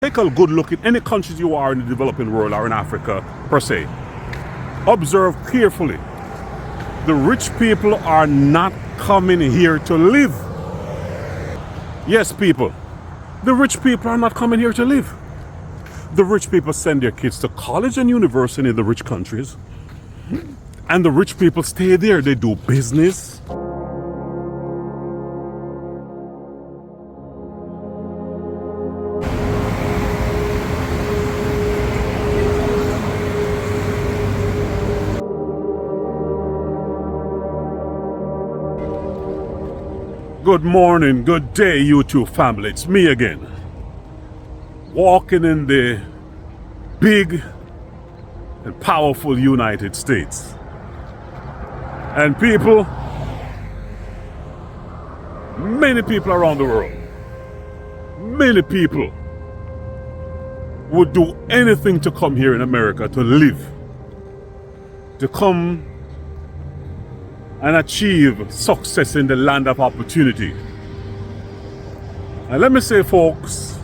take a good look at any countries you are in the developing world or in Africa per se. Observe carefully. The rich people are not coming here to live. Yes, people. The rich people are not coming here to live. The rich people send their kids to college and university in the rich countries. And the rich people stay there. They do business. Good morning, good day, YouTube family. It's me again. Walking in the big and powerful United States. And people, many people around the world, many people would do anything to come here in America to live, to come and achieve success in the land of opportunity. And let me say, folks,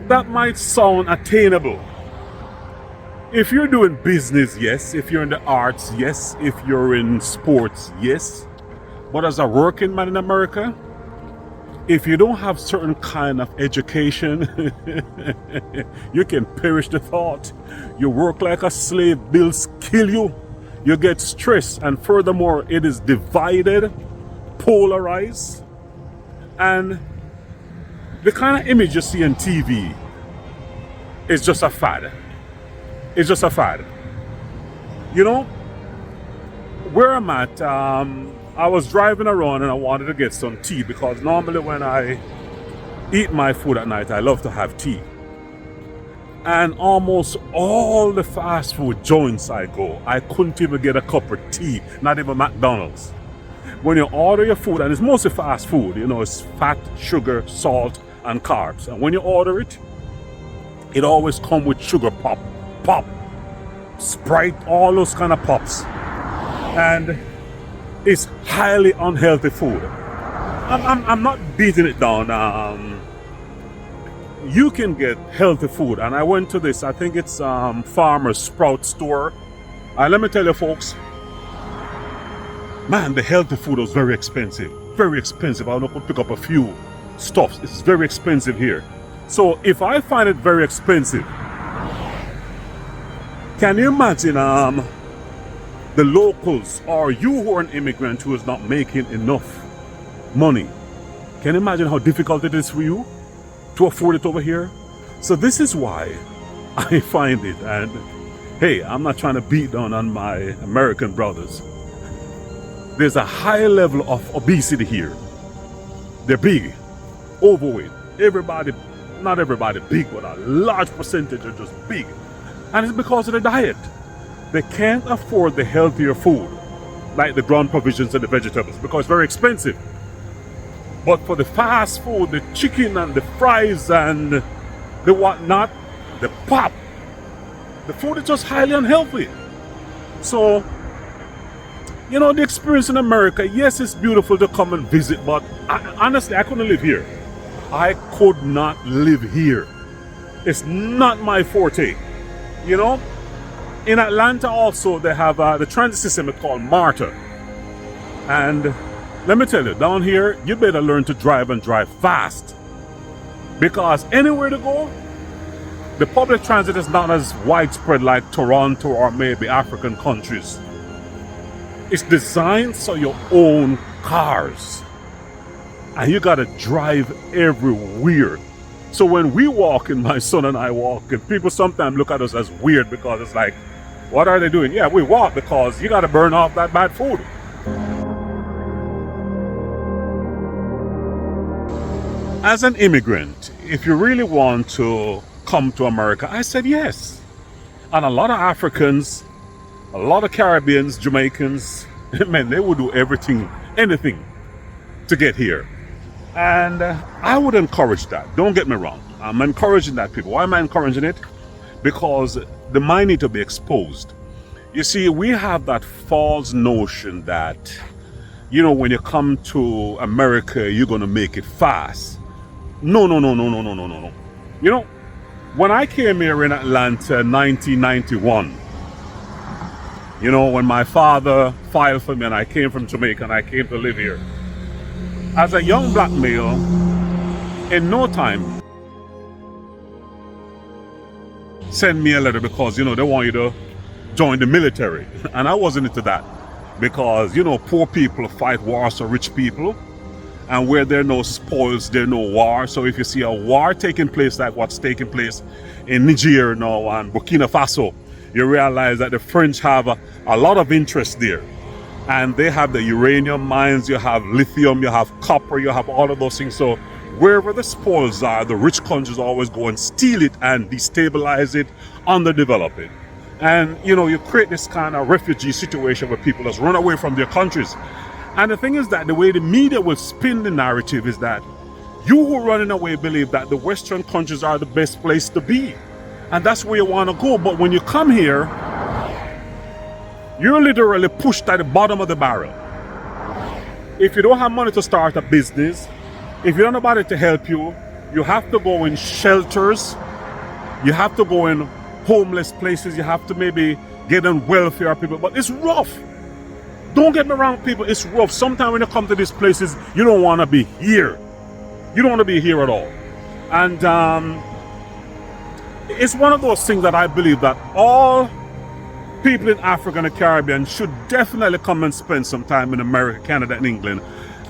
that might sound attainable. If you're doing business, yes. If you're in the arts, yes. If you're in sports, yes. But as a working man in America, if you don't have certain kind of education, you can perish the thought. You work like a slave, bills kill you. You get stressed, and furthermore, it is divided, polarized, and the kind of image you see on TV is just a fad. It's just a fad. You know, where I'm at, I was driving around and I wanted to get some tea because normally when I eat my food at night, I love to have tea. And almost all the fast food joints I go, I couldn't even get a cup of tea, not even McDonald's. When you order your food, and it's mostly fast food, you know, it's fat, sugar, salt, and carbs. And when you order it, it always comes with sugar pop, Sprite, all those kind of pops. And it's highly unhealthy food. I'm not beating it down. You can get healthy food, and I went to this, I think it's Farmer's Sprout store, and let me tell you folks, man, the healthy food was very expensive. I want to pick up a few stuffs. It's very expensive here. So if I find it very expensive, can you imagine the locals or you who are an immigrant who is not making enough money? Can you imagine how difficult it is for you to afford it over here? So this is why I find it, and hey, I'm not trying to beat down on my American brothers. There's a high level of obesity here. They're big, overweight. Everybody, not everybody big, but a large percentage are just big. And it's because of the diet. They can't afford the healthier food, like the ground provisions and the vegetables, because it's very expensive. But for the fast food, the chicken and the fries and the whatnot, the pop, the food is just highly unhealthy. So, you know, the experience in America, yes, it's beautiful to come and visit, but honestly, I couldn't live here. I could not live here. It's not my forte. You know, in Atlanta also, they have the transit system called MARTA. And let me tell you, down here, you better learn to drive and drive fast. Because anywhere to go, the public transit is not as widespread like Toronto or maybe African countries. It's designed so you own cars. And you gotta drive everywhere. So when we walk in, my son and I walk, and people sometimes look at us as weird because it's like, what are they doing? Yeah, we walk because you gotta burn off that bad food. As an immigrant, if you really want to come to America, I said yes. And a lot of Africans, a lot of Caribbeans, Jamaicans, man, they would do everything, anything to get here. And I would encourage that. Don't get me wrong. I'm encouraging that, people. Why am I encouraging it? Because the mind need to be exposed. You see, we have that false notion that, you know, when you come to America, you're going to make it fast. No, no, no, no, no, no, no, no, no. You know, when I came here in Atlanta in 1991, you know, when my father filed for me and I came from Jamaica and I came to live here, as a young black male, in no time, send me a letter because, you know, they want you to join the military. And I wasn't into that because, you know, poor people fight wars for rich people. And where there are no spoils, there are no war. So if you see a war taking place like what's taking place in Niger now and Burkina Faso, you realize that the French have a lot of interest there. And they have the uranium mines, you have lithium, you have copper, you have all of those things. So wherever the spoils are, the rich countries always go and steal it and destabilize it, underdevelop it. And, you know, you create this kind of refugee situation where people just run away from their countries. And the thing is that the way the media will spin the narrative is that you who are running away believe that the Western countries are the best place to be. And that's where you want to go. But when you come here, you're literally pushed at the bottom of the barrel. If you don't have money to start a business, if you don't have nobody to help you, you have to go in shelters, you have to go in homeless places, you have to maybe get on welfare people, but it's rough. Don't get me wrong, people, it's rough. Sometimes when you come to these places, you don't want to be here. You don't want to be here at all. And it's one of those things that I believe that all people in Africa and the Caribbean should definitely come and spend some time in America, Canada, and England,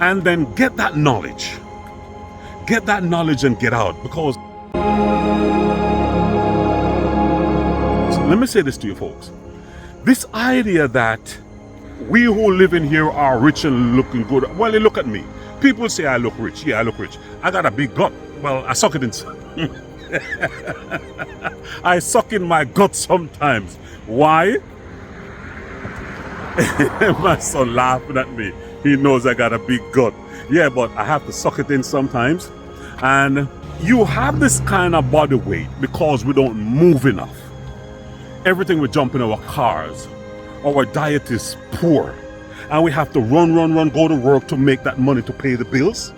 and then get that knowledge. Get that knowledge and get out. Because, so let me say this to you folks. This idea that we who live in here are rich and looking good. Well, you look at me. People say I look rich. Yeah, I look rich. I got a big gut. Well, I suck it in. I suck in my gut sometimes. Why? My son laughing at me. He knows I got a big gut. Yeah, but I have to suck it in sometimes. And you have this kind of body weight because we don't move enough. Everything we jump in our cars. Our diet is poor. And we have to run, go to work to make that money to pay the bills.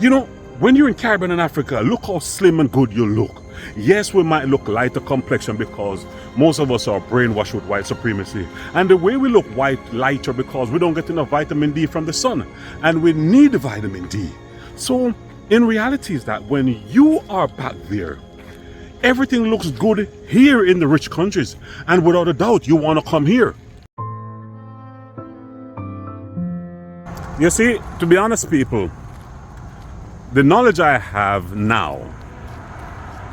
You know, when you're in Caribbean and Africa, look how slim and good you look. Yes, we might look lighter complexion because most of us are brainwashed with white supremacy. And the way we look lighter because we don't get enough vitamin D from the sun. And we need vitamin D. So in reality is that when you are back there, everything looks good here in the rich countries. And without a doubt, you want to come here. You see, to be honest, people, the knowledge I have now,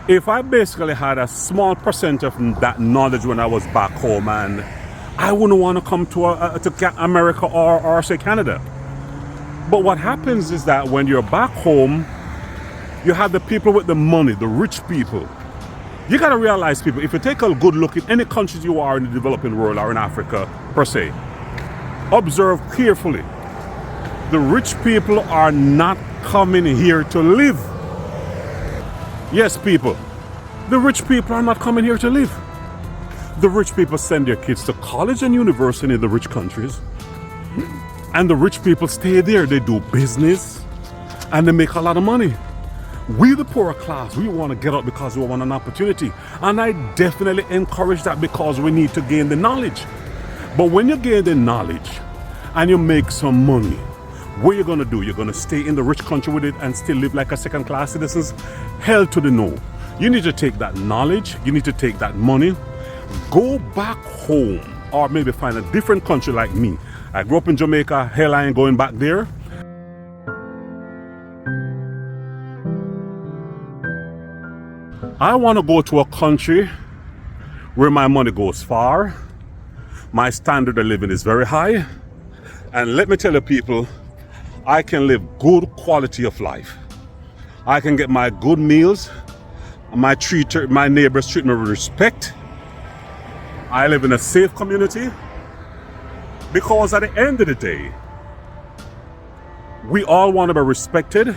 if I basically had a small percent of that knowledge when I was back home, and I wouldn't want to come to America or say Canada. But what happens is that when you're back home, you have the people with the money, the rich people. You got to realize, people, if you take a good look at any countries you are in the developing world or in Africa per se, observe carefully. The rich people are not coming here to live. Yes, people. The rich people are not coming here to live. The rich people send their kids to college and university in the rich countries. And the rich people stay there. They do business and they make a lot of money. We, the poorer class, we want to get out because we want an opportunity. And I definitely encourage that because we need to gain the knowledge. But when you gain the knowledge and you make some money, what you're going to do? You're going to stay in the rich country with it and still live like a second-class citizens? Hell to the no. You need to take that knowledge. You need to take that money. Go back home or maybe find a different country like me. I grew up in Jamaica. Hell, I ain't going back there. I want to go to a country where my money goes far. My standard of living is very high. And let me tell you, people, I can live good quality of life. I can get my good meals. My neighbors treat me with respect. I live in a safe community. Because at the end of the day, we all want to be respected.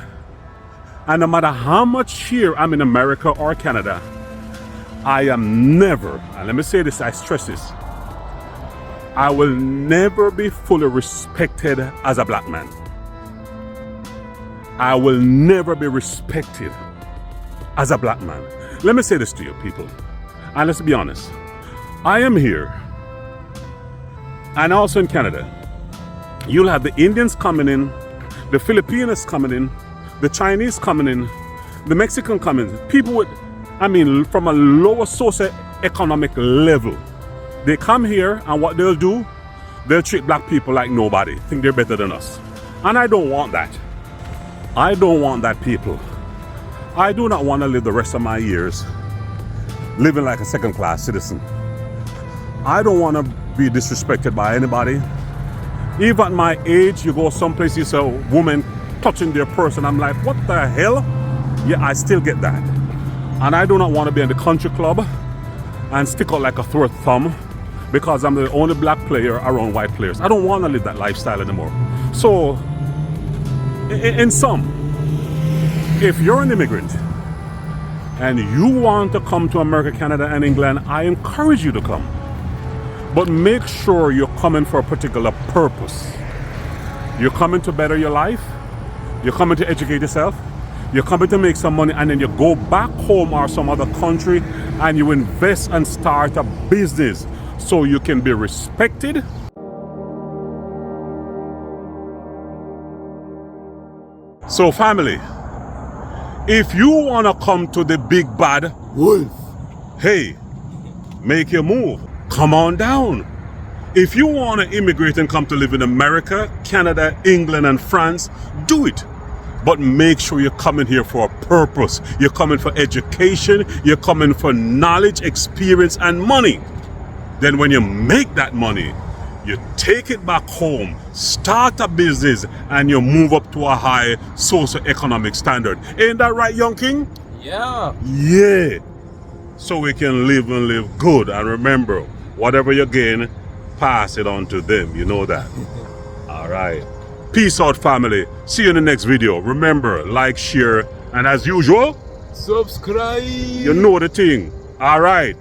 And no matter how much here I'm in America or Canada, I am never, and let me say this, I stress this, I will never be fully respected as a black man. I will never be respected as a black man. Let me say this to you, people, and let's be honest. I am here, and also in Canada. You'll have the Indians coming in, the Filipinos coming in, the Chinese coming in, the Mexican coming in. People with, from a lower socio-economic level. They come here, and what they'll do, they'll treat black people like nobody, think they're better than us. And I don't want that. I don't want that, people. I do not want to live the rest of my years living like a second-class citizen. I don't want to be disrespected by anybody. Even at my age, you go someplace, you see a woman touching their purse, and I'm like, what the hell? Yeah, I still get that. And I do not want to be in the country club and stick out like a sore thumb because I'm the only black player around white players. I don't want to live that lifestyle anymore. So, in sum, if you're an immigrant and you want to come to America, Canada, and England, I encourage you to come. But make sure you're coming for a particular purpose. You're coming to better your life. You're coming to educate yourself. You're coming to make some money, and then you go back home or some other country and you invest and start a business so you can be respected. So family, if you want to come to the big bad wolf, hey, make your move. Come on down. If you want to immigrate and come to live in America, Canada, England, and France, do it. But make sure you're coming here for a purpose. You're coming for education. You're coming for knowledge, experience, and money. Then when you make that money, you take it back home, start a business, and you move up to a high socio-economic standard. Ain't that right, young king? Yeah. Yeah. So we can live and live good. And remember, whatever you gain, pass it on to them. You know that. All right. Peace out, family. See you in the next video. Remember, like, share, and as usual, Subscribe. you know the thing. All right.